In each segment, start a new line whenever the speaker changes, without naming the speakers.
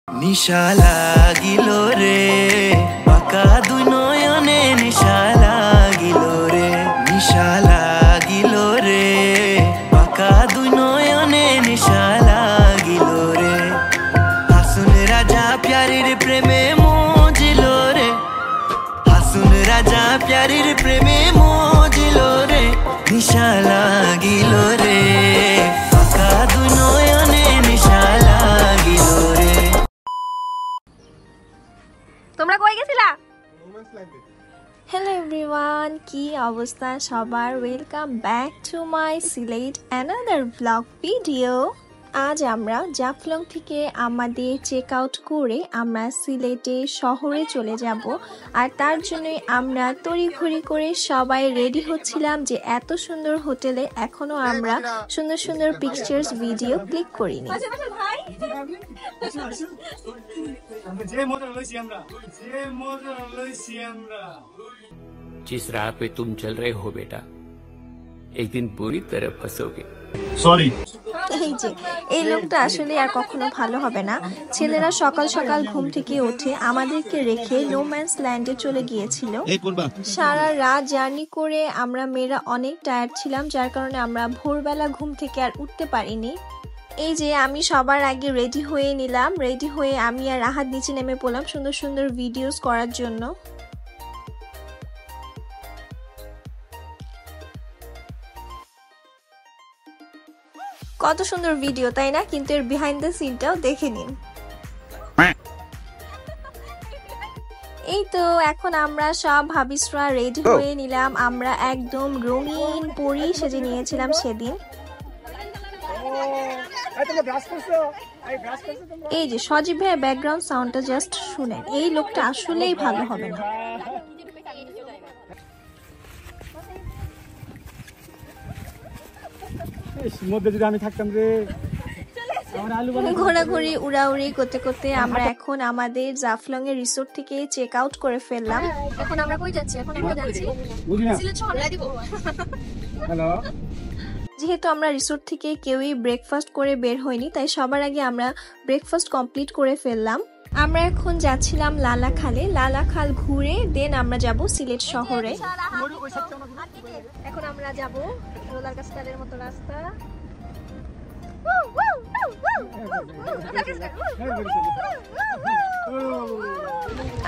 নিশা লাগিল রে বাঁকা দুই নয়নে নিশা লাগিল রে নিশা লাগিল রে বাঁকা দুই নয়নে নিশা লাগিল রে হাসুন রাজা প্যারির প্রেমে মজিল রে হাসুন রাজা প্যারির প্রেমে মজিল রে নিশা লাগিল রে বাঁকা দুই নয়নে নিশা লাগিল রে।
তোমরা কই গেছিলা? হ্যালো এভরিওয়ান, কি অবস্থা সবার? Welcome back to my Sylhet another blog video. আজ আমরা জাফলং থেকে আমাদের চেক আউট করে আমরা সিলেটে শহরে চলে যাব, আর তার জন্যই আমরা তড়িঘড়ি করে সবাই রেডি হচ্ছিলাম যে এত সুন্দর হোটেলে এখনো আমরা সুন্দর সুন্দর পিকচার্স ভিডিও ক্লিক করিনি।
जिस राह पे तुम चल रहे हो बेटा, एक दिन पूरी तरह फंसोगे।
সরি।
এই লোকটা আসলে আর কখনো ভালো হবে না। ছেলেরা সকাল সকাল ঘুম থেকে উঠে আমাদেরকে রেখে নোম্যান্স ল্যান্ডে চলে গিয়েছিল। সারা রাত জার্নি করে আমরা মেয়েরা অনেক টায়ার্ড ছিলাম, যার কারণে আমরা ভোরবেলা ঘুম থেকে আর উঠতে পারিনি। এই যে আমি সবার আগে রেডি হয়ে নিলাম, রেডি হয়ে আমি আর রাহাত নিচে নেমে পড়লাম সুন্দর সুন্দর ভিডিওস করার জন্য। কত সুন্দর ভিডিও তাই না? কিন্তু এর বিহাইন্ড দ্য সিনটাও দেখে নিন। এই তো এখন আমরা সব ভাবিসরা রেডি হয়ে নিলাম। আমরা একদম রঙিন পরি সেজে নিয়েছিলাম সেদিন। এই যে সজীব ভাইয়ের ব্যাকগ্রাউন্ড সাউন্ডটা জাস্ট শুনেন, এই লোকটা আসলেই ভালো হবে না। ঘোরাঘুরি উড়াউড়ি করতে করতে আমরা এখন আমাদের জাফলং এর রিসোর্ট থেকে চেক আউট করে ফেললাম। এখন আমরা কই যাচ্ছি? এখন আমরা যাচ্ছি সিলেট শহরে। হ্যালো। যেহেতু আমরা রিসোর্ট থেকে কেউই ব্রেকফাস্ট করে বের হইনি, তাই সবার আগে আমরা ব্রেকফাস্ট কমপ্লিট করে ফেললাম। আমরা এখন যাচ্ছিলাম লালাখালে। লালাখাল ঘুরে দেন আমরা যাব সিলেট শহরে। এখন আমরা যাব রোলার কোস্টারের মতো রাস্তা।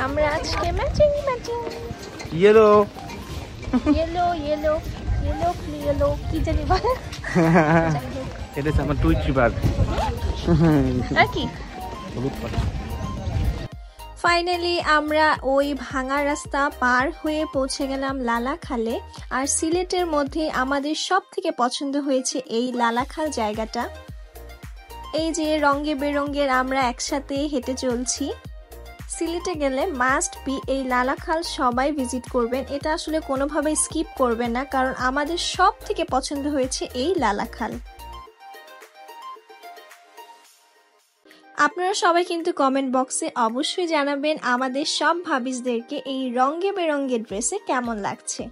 আমরা আজকে matching matching
yellow
yellow yellow yellow yellow কি জানি বলে,
এটা আমার টুইট বাগ
আর কি। ফাইনালি আমরা ওই ভাঙা রাস্তা পার হয়ে পৌঁছে গেলাম লালাখালে। আর সিলেটের মধ্যে আমাদের সব থেকে পছন্দ হয়েছে এই লালাখাল জায়গাটা। এই যে রঙে বেরঙের আমরা একসাথে হেঁটে চলছি। সিলেটে গেলে মাস্ট বি এই লালাখাল সবাই ভিজিট করবেন, এটা আসলে কোনোভাবে স্কিপ করবেন না, কারণ আমাদের সব থেকে পছন্দ হয়েছে এই লালাখাল। আপনারা সবাই কিন্তু কমেন্ট বক্সে অবশ্যই জানাবেন আমাদের সব ভাবিসদেরকে এই রঙে বেরঙের ড্রেসে কেমন লাগছে।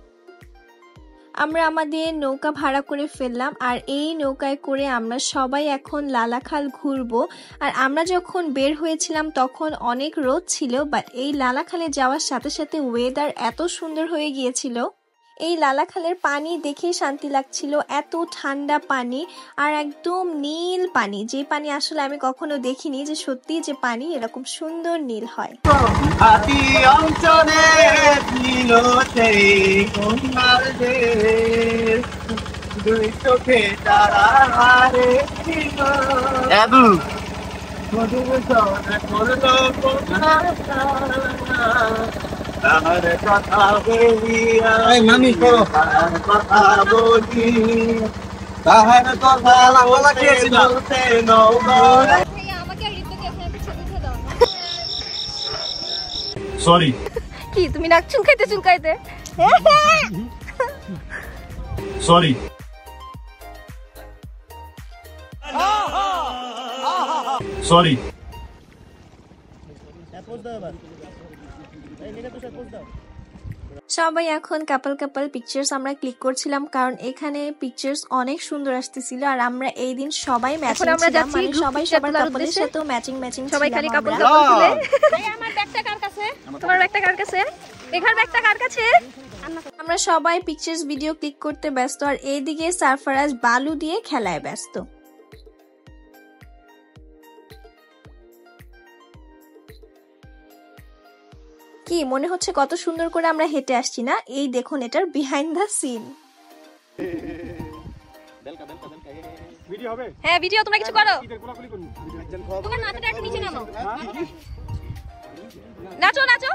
আমরা আমাদের নৌকা ভাড়া করে ফেললাম, আর এই নৌকায় করে আমরা সবাই এখন লালাখাল ঘুরবো। আর আমরা যখন বের হয়েছিলাম তখন অনেক রোদ ছিল, বাট এই লালাখালে যাওয়ার সাথে সাথে ওয়েদার এত সুন্দর হয়ে গিয়েছিল। এই লালাখালের পানি দেখে শান্তি লাগছিল, এত ঠান্ডা পানি আর একদম নীল পানি, যে পানি আসলে আমি কখনো দেখিনি যে সত্যি যে পানি এরকম সুন্দর নীল হয়।
মামি করো কথা বলি তাহার কথা বলতে বলতে
সরি।
কি তুমি নাক চুলকাইতে চুলকাইতে?
সরি। সরি।
সবাই এখন কাপল কাপল পিকচার্স আমরা ক্লিক করছিলাম, কারণ এখানে পিকচার্স অনেক সুন্দর আসতেছিল। আর আমরা এই দিন সবাই ম্যাচিং ছিলাম, মানে সবাই সবার কাপলের সাথে ম্যাচিং
সবাই খালি কাপল কাপল ছিলে। এই আমার ব্যাগটা কার কাছে? তোমার ব্যাগটা কার কাছে? মেঘার ব্যাগটা কার কাছে?
আমরা সবাই পিকচার্স ভিডিও ক্লিক করতে ব্যস্ত, আর এইদিকে সারফারাজ বালু দিয়ে খেলায় ব্যস্ত। কি মনে হচ্ছে কত সুন্দর করে আমরা হেঁটে আসছি না? এই দেখুন এটার বিহাইন্ড দ্য সিন।
হ্যাঁ ভিডিও, তোমরা কিছু করো। তোমার নাচটা একটু নিচে নামাও। নাচো নাচো,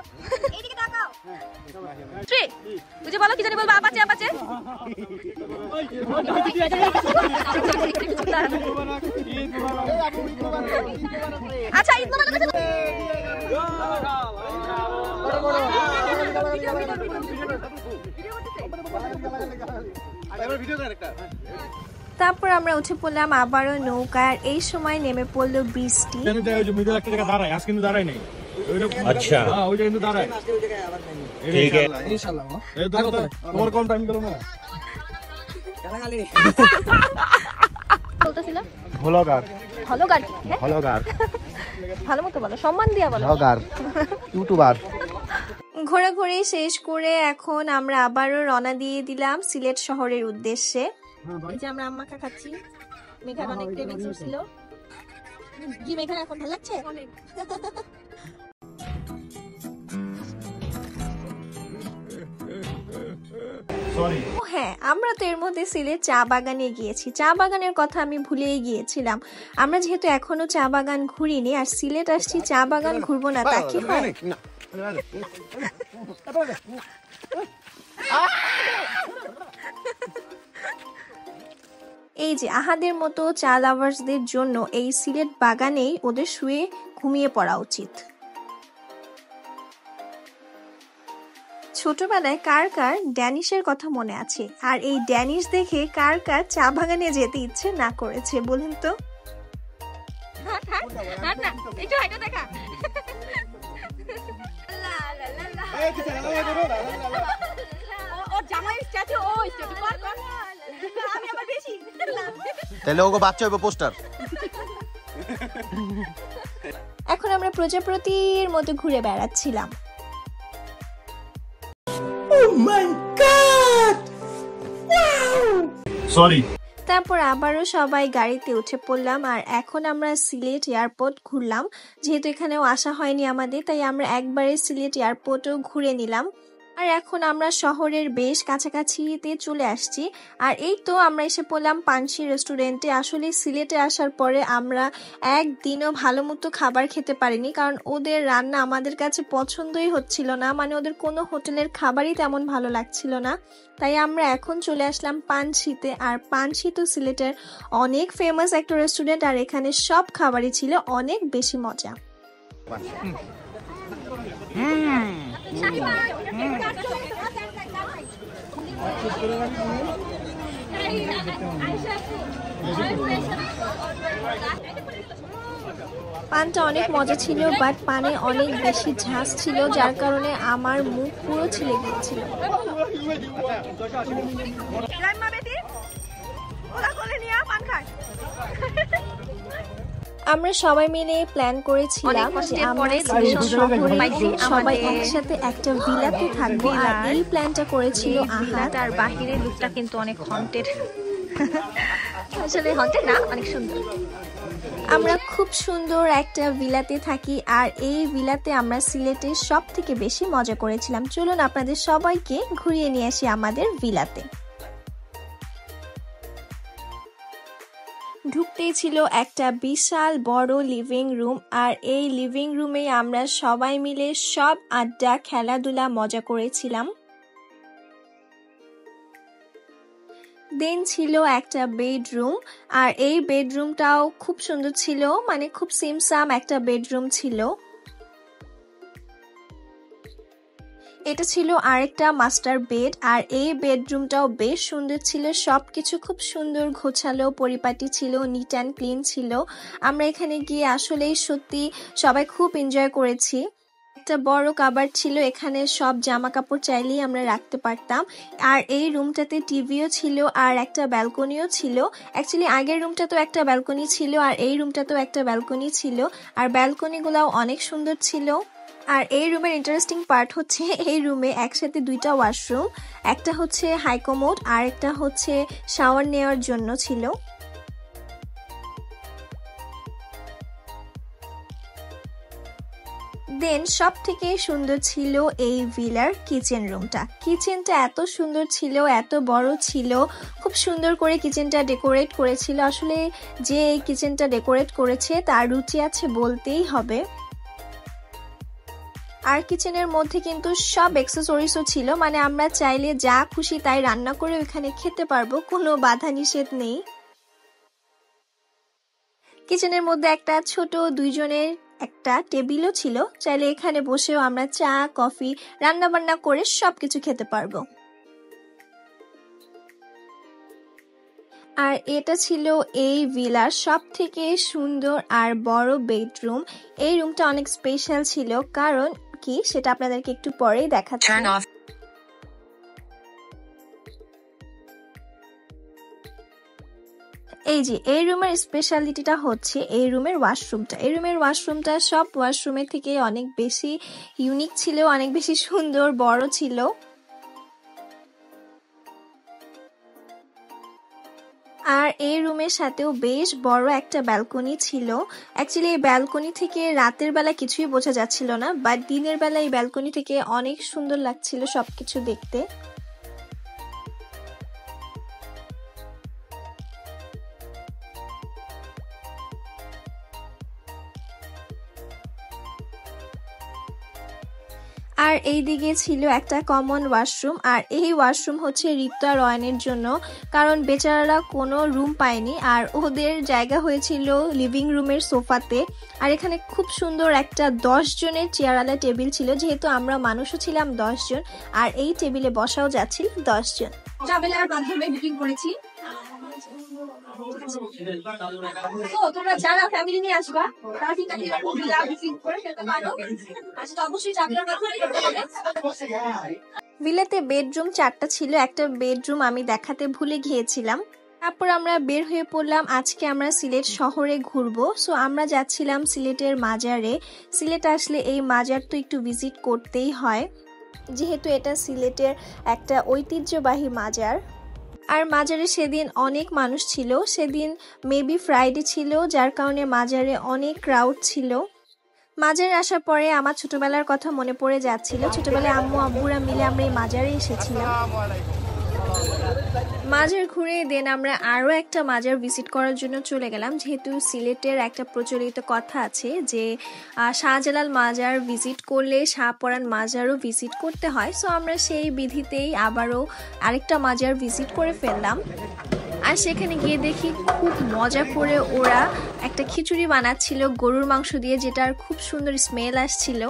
এইদিকে তাকাও। থ্রি বুঝে বলো, কি জানি বলবো? Apache Apache. আচ্ছা ঈদ মোবারক আছে।
তারপর আমরা উঠে পড়লাম আবারও নৌকায়, আর এই সময় নেমে পড়লো বৃষ্টি।
अच्छा ওইটা কিন্তু দাঁড়ায় ঠিক আছে ইনশাআল্লাহ এই তোমার কোন টাইম করো না
বলতেছিল
ভ্লগার
ভ্লগার
ভ্লগার
ভালো মতো বলো, সম্মান দিয়া বলো।
Vlogger YouTuber.
ঘোরাঘুরি শেষ করে এখন আমরা আবারও রওনা দিয়ে দিলাম সিলেট শহরের উদ্দেশ্যে। এই যে আমরা আম্মাকা খাচ্ছি, মেঘার অনেক ক্রেভিংস ছিল। জি মেঘার এখন ভালো লাগছে অনেক।
সরি
হ্যাঁ, আমরা তো এর মধ্যে সিলেট চা বাগানে গিয়েছি। চা বাগানের কথা আমি ভুলেই গিয়েছিলাম। আমরা যেহেতু এখনো চা বাগান ঘুরিনি, আর সিলেট আসছি চা বাগান ঘুরবো না তা কি হয়? এই যে আহাদের মতো চা লাভার্সদের জন্য এই সিলেট বাগানেই ওদের শুয়ে ঘুমিয়ে পড়া উচিত। ছোটবেলায় কার কার ড্যানিশের কথা মনে আছে? আর এই ড্যানিশ দেখে কার কার চা বাগানে যেতে ইচ্ছে না করেছে বলুন তো?
তাহলে ওগো বাচ্চা হইবো পোস্টার।
এখন আমরা প্রজাপতির মতো ঘুরে বেড়াচ্ছিলাম।
সরি
তারপর আবারও সবাই গাড়িতে উঠে পড়লাম, আর এখন আমরা সিলেট এয়ারপোর্ট ঘুরলাম। যেহেতু এখানেও আসা হয়নি আমাদের, তাই আমরা একবারে সিলেট এয়ারপোর্টও ঘুরে নিলাম। আর এখন আমরা শহরের বেশ কাছাকাছিতে চলে আসছি। আর এই তো আমরা এসে পড়লাম পানসি রেস্টুরেন্টে। আসলে সিলেটে আসার পরে আমরা একদিনও ভালো মতো খাবার খেতে পারিনি, কারণ ওদের রান্না আমাদের কাছে পছন্দই হচ্ছিল না। মানে ওদের কোনো হোটেলের খাবারই তেমন ভালো লাগছিল না। তাই আমরা এখন চলে আসলাম পানসিতে। আর পানসি তো সিলেটের অনেক ফেমাস একটা রেস্টুরেন্ট, আর এখানে সব খাবারই ছিল অনেক বেশি মজা। পানটা অনেক মজা ছিল, বাট পানে অনেক বেশি ঝাঁজ ছিল, যার কারণে আমার মুখ পুরো ছিলে গিয়েছিল। আমরা সবাই মিলে প্ল্যান করেছিলাম যে আমরা সবাই একসাথে একটা ভিলাতে থাকবো, আর এই প্ল্যানটা করেছিল আহাদ।
আর বাহিরের লুকটা কিন্তু অনেক হন্টেড, আসলে হন্টেড না, অনেক সুন্দর।
আমরা খুব সুন্দর একটা ভিলাতে থাকি, আর এই ভিলাতে আমরা সিলেটের সব থেকে বেশি মজা করেছিলাম। চলুন আপনাদের সবাইকে ঘুরিয়ে নিয়ে আসি আমাদের ভিলাতে। ঢুকতেই ছিল একটা বিশাল বড় লিভিং রুম, আর এই লিভিং রুমে আমরা সবাই মিলে সব আড্ডা খেলাধুলা মজা করেছিলাম। দেন ছিল একটা বেডরুম, আর এই বেডরুমটাও খুব সুন্দর ছিল, মানে খুব সিমসাম একটা বেডরুম ছিল। এটা ছিল আরেকটা মাস্টার বেড, আর এই বেডরুমটাও বেশ সুন্দর ছিল। সবকিছু খুব সুন্দর গোছালো পরিপাটি ছিল, নিট অ্যান্ড ক্লিন ছিল। আমরা এখানে গিয়ে আসলেই সত্যি সবাই খুব এনজয় করেছি। একটা বড় কাবার্ড ছিল, এখানে সব জামা কাপড় চাইলেই আমরা রাখতে পারতাম। আর এই রুমটাতে টিভিও ছিল আর একটা ব্যালকনিও ছিল। অ্যাকচুয়ালি আগের রুমটাতেও একটা ব্যালকনি ছিল আর এই রুমটাতেও একটা ব্যালকনি ছিল, আর ব্যালকনিগুলোও অনেক সুন্দর ছিল। আর এই রুমের ইন্টারেস্টিং পার্ট হচ্ছে এই রুমে একসাথে দুইটা ওয়াশরুম, একটা হচ্ছে হাইকমোড আর একটা হচ্ছে শাওয়ার নেওয়ার জন্য ছিল। দেন সব থেকে সুন্দর ছিল এই ভিলার কিচেন রুমটা। কিচেনটা এত সুন্দর ছিল, এত বড় ছিল, খুব সুন্দর করে কিচেনটা ডেকোরেট করেছিল। আসলে যে এই কিচেনটা ডেকোরেট করেছে তার রুচি আছে বলতেই হবে। আর কিচেনের মধ্যে কিন্তু সব অ্যাক্সেসরিজও ছিল, মানে আমরা চাইলে যা খুশি তাই রান্না করে ওখানে খেতে পারবো, কোনো বাধা নিষেধ নেই। কিচেনের মধ্যে একটা ছোট দুইজনের একটা টেবিলও ছিল, চাইলে এখানে বসেও আমরা চা কফি রান্না বান্না করে সবকিছু খেতে পারবো। আর এটা ছিল এই ভিলার সব থেকে সুন্দর আর বড় বেডরুম। এই রুমটা অনেক স্পেশাল ছিল, কারণ কি সেটা আপনাদেরকে একটু পরেই দেখাচ্ছি। এই যে এই রুমের স্পেশালিটিটা হচ্ছে এই রুমের ওয়াশরুমটা। এই রুমের ওয়াশরুমটা সব ওয়াশরুমের থেকে অনেক বেশি ইউনিক ছিল, অনেক বেশি সুন্দর, বড় ছিল। আর এই রুমের সাথেও বেশ বড় একটা ব্যালকনি ছিল। অ্যাকচুয়ালি এই ব্যালকনি থেকে রাতের বেলা কিছুই বোঝা যাচ্ছিল না, বাট দিনের বেলা এই ব্যালকনি থেকে অনেক সুন্দর লাগছিল সবকিছু দেখতে। আর এই দিকে ছিল একটা কমন ওয়াশরুম, আর এই ওয়াশরুম হচ্ছে রিপ্তা রয়নের জন্য, কারণ বেচারারা কোনো রুম পায়নি আর ওদের জায়গা হয়েছিল লিভিং রুমের সোফাতে। আর এখানে খুব সুন্দর একটা 10 জনের চেয়ারওয়ালা টেবিল ছিল, যেহেতু আমরা মানুষও ছিলাম 10 জন, আর এই টেবিলে বসাও যাচ্ছিল 10 জন।
ট্রাভেলার মাধ্যমে বুকিং করেছি। তো তোমরা যারা ফ্যামিলি নিয়ে আসবা তারা কিন্তু এরকম ভিলা বুকিং করে ফেলতে পারো। আচ্ছা, অবশ্যই ট্রাভেলার মাধ্যমে করতে হবে।
ভিলাতে বেডরুম 4টা ছিল, একটা বেডরুম আমি দেখাতে ভুলে গিয়েছিলাম। তারপর আমরা বের হয়ে পড়লাম, আজকে আমরা সিলেট শহরে ঘুরবো। সো আমরা যাচ্ছিলাম সিলেটের মাজারে। সিলেট আসলে এই মাজার তো একটু ভিজিট করতেই হয়, যেহেতু এটা সিলেটের একটা ঐতিহ্যবাহী মাজার। আর মাজারে সেদিন অনেক মানুষ ছিল, সেদিন মেবি ফ্রাইডে ছিল, যার কারণে মাজারে অনেক ক্রাউড ছিল। মাজারে আসার পরে আমার ছোটবেলার কথা মনে পড়ে যাচ্ছিল। ছোটবেলায় আম্মু আব্বুরা মিলে আমরা এই মাজারে এসেছিলাম। মাজার ঘুরে দেন আমরা আরও একটা মাজার ভিজিট করার জন্য চলে গেলাম, যেহেতু সিলেটের একটা প্রচলিত কথা আছে যে শাহজালাল মাজার ভিজিট করলে শাহপরান মাজারও ভিজিট করতে হয়। সো আমরা সেই বিধিতেই আবারও আরেকটা মাজার ভিজিট করে ফেললাম। আর সেখানে গিয়ে দেখি খুব মজা করে ওরা একটা খিচুড়ি বানাচ্ছিল গরুর মাংস দিয়ে, যেটার খুব সুন্দর স্মেল আসছিল।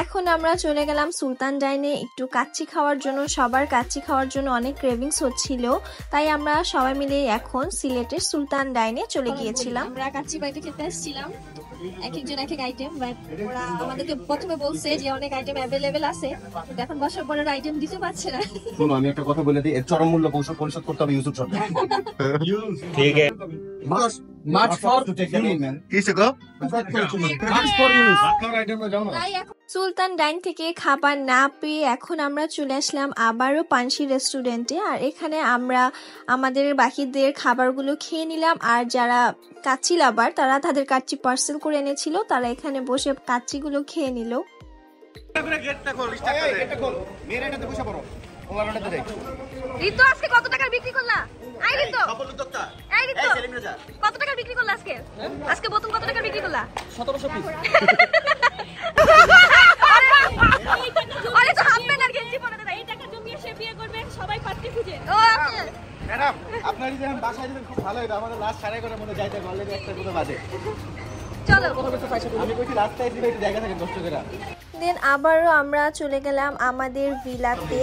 এখন আমরা চলে গেলাম সুলতান ডাইনে একটু কাচ্চি খাওয়ার জন্য। সবার কাচ্চি খাওয়ার জন্য অনেক ক্রেভিংস হচ্ছিল, তাই আমরা সবাই মিলে এখন সিলেটের সুলতান ডাইনে চলে গিয়েছিলাম।
আমরা কাচ্চি বাইতে খেতে আসছিলাম, এক একজন এক এক আইটেম, বাট ওরা আমাদেরকে প্রথমে বলছে যে অনেক আইটেম অ্যাভেলেবেল আছে, এখন বছর পরের আইটেম দিতে পারছে না।
শোনো, আমি একটা কথা বলে দিই, এর চরম মূল্য পরিশোধ করতে হবে ইউসুফ সরকার।
ठीक है
Much for to take কিসে গো?
সুলতান ডাইন থেকে খাবার না পেয়ে এখন আমরা চলে আসলাম আবারও পানসি রেস্টুরেন্টে। আর এখানে আমরা আমাদের বাকিদের খাবারগুলো খেয়ে নিলাম, আর যারা কাচ্চি লাভার তারা তাদের কাচ্চি পার্সেল করে এনেছিল, তারা এখানে বসে কাচ্চিগুলো খেয়ে নিল।
ঋতু আজকে কত টাকার বিক্রি করলা? আই ঋতু, এই ঋতু কত টাকার বিক্রি করলা আজকে? আজকে বোতল কত টাকার বিক্রি করলা? 1700 পিস। আরে তো হাফ প্যান্ট আর গেঞ্জি পরে দাদা, এই টাকা জমিয়ে সে বিয়ে করবে, সবাই পাত্রী খুঁজে। ও
ম্যাডাম, আপনারই যখন বাসায় দিবেন খুব ভালো হবে, আমাদের লাস্ট 11:30 মধ্যে যাইতে অলরেডি একটা মতো বাজে।
চলো,
আমি কইছি রাস্তায় দিবে একটু জায়গা থাকে 10 টাকা।
দেন আবারও আমরা চলে গেলাম আমাদের ভিলাতে।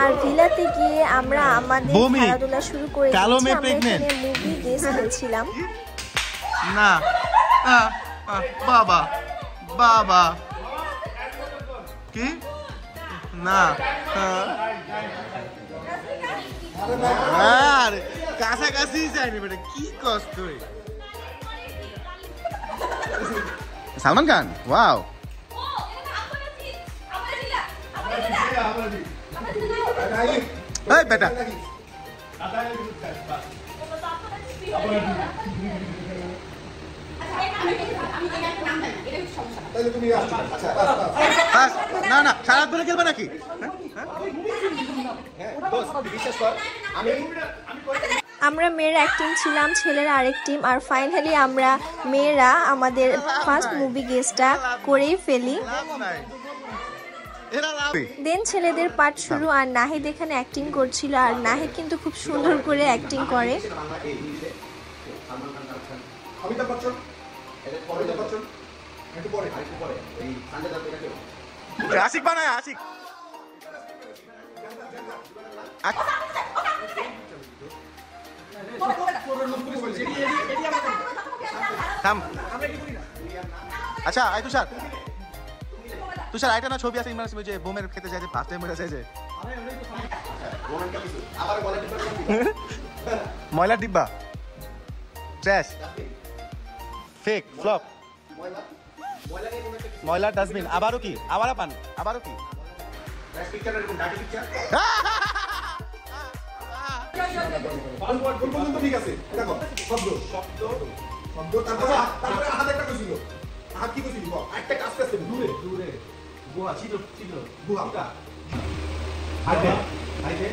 আর ভিলাতে গিয়ে আমরা আমাদের খেলাধুলা শুরু করে দিয়েছি। আমরা এখানে মুভি গেস খেলছিলাম।
না বাবা বাবা কি না আরে কাছাকাছি যায়নি বেটা কি কষ্ট সালমান খান ওয়াও এই বেটা না না সারা ধরে খেলবে নাকি
আমরা মেয়েরা এক টিম ছিলাম, ছেলেরা আরেক টিম, আর ফাইনালি আমরা মেয়েরা আমাদের ফার্স্ট মুভি গেস্টটা করেই ফেলি। দেন ছেলেদের পার্ট শুরু, আর নাহিদ এখানে অ্যাক্টিং করছিল, আর নাহিদ কিন্তু খুব সুন্দর করে অ্যাক্টিং করে।
আশিক বানায় আশিক আচ্ছা আই তুষার তুষার আইটা না ছবি আছে ইমরান হাসিমের যে বোমের খেতে যায় যে ফার্স্ট টাইম মরে যায় যে ময়লার ডিব্বা ট্র্যাশ ফেক ফ্লপ ময়লার ডাস্টবিন আবারও কি আবারও পান আবারও কি
ঠিক আছে দেখো শব্দ শব্দ শব্দ তারপরে হাত একটা কইছিল হাত কি কইছিল একটা কাজ করতে দূরে দূরে গুহা ছিদ্র ছিদ্র গুহা হাতে হাতে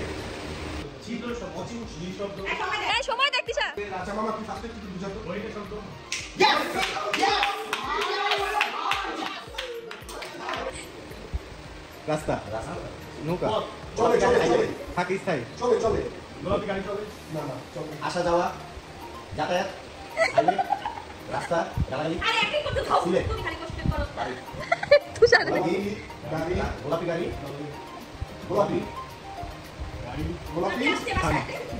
ছিদ্র শব্দ ছিদ্র শব্দ
এই সময় দেখতিস
আচ্ছা মামা আপনি ফার্স্টে একটু বুঝাতো ওইটা শব্দ
রাস্তা নৌকা
চলে চলে চলে
থাকি স্থায়ী
চলে চলে গাড়ি চলে না না চলে
আসা যাওয়া যাতায়াত হাইওয়ে রাস্তা গাড়ি
আরে অ্যাক্টিং করতে দাও
সিলে।
তুমি খালি কষ্ট করো তুষার
গাড়ি
গোলাপি গাড়ি
গোলাপি গোলাপি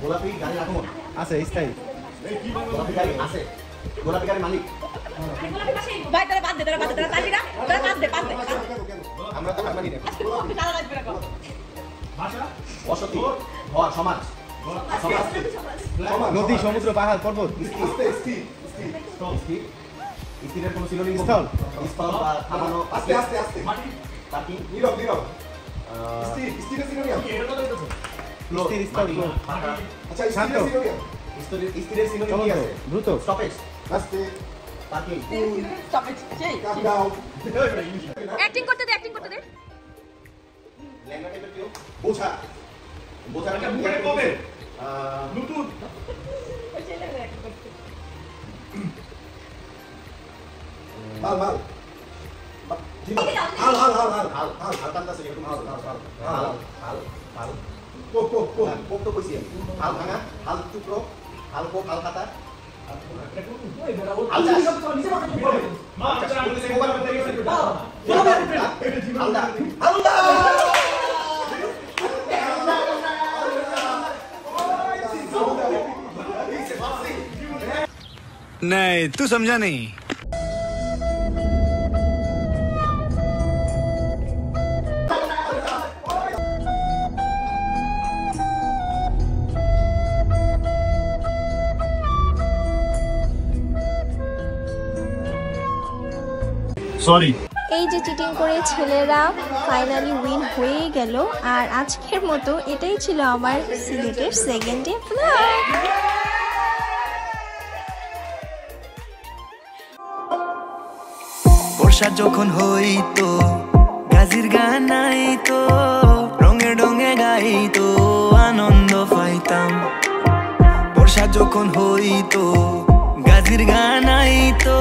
গোলাপি গাড়ি আগমন আছে স্থায়ী গোলাপি গাড়ি আছে গোলাপি গাড়ি মালিক
ভাই তোরা বাদ দে তোরা পারবি না তোরা বাদ দে
আমরা তো মানি না
তারা লাগবে না
বসতি ঘর সমাজ সমাজ
সমাজ
নদী সমুদ্র পাহাড় পর্বত
আস্তে স্থির স্থির
স্থিরের কোনো সিনোনিম স্থল স্থল বা থামানো
আস্তে আস্তে আস্তে
পার্কিং
নীরব নীরব স্থির স্থিরের সিনোনিয়াম
স্থির স্থল
আচ্ছা
শান্ত।
স্থিরের সিনোনিয়াম
স্থিরের সিনোনিম কি আছে দ্রুত স্টপেজ
আস্তে
পার্কিং
কাম ডাউন
অ্যাক্টিং করতে দে
ল্যাঙ্গা টাইপের কেউ বোঝা বোঝা
কবে ব্লুটুথ মাল মাল হাল হাল হাল হাল
হাল হাল হাল টানতাছে এরকম হাল হাল হাল হাল হাল
কোক কোক কোক
কোক তো কইছি আমি হাল ভাঙা হাল টুকরো হাল কোক হাল খাতা হাল চাষ হালদা হালদা
नहीं तू समझा नहीं
সরি
এই যে চিটিং করে ছেলেরা ফাইনালি উইন হয়ে গেল। আর আজকের মতো এটাই ছিল আমার সিলেটের সেকেন্ড ডে ব্লগ।
বর্ষা যখন হইতো গাজির গান আইতো রঙে রঙে গাইতো আনন্দ পাইতাম বর্ষা যখন হইতো গাজির গান আইতো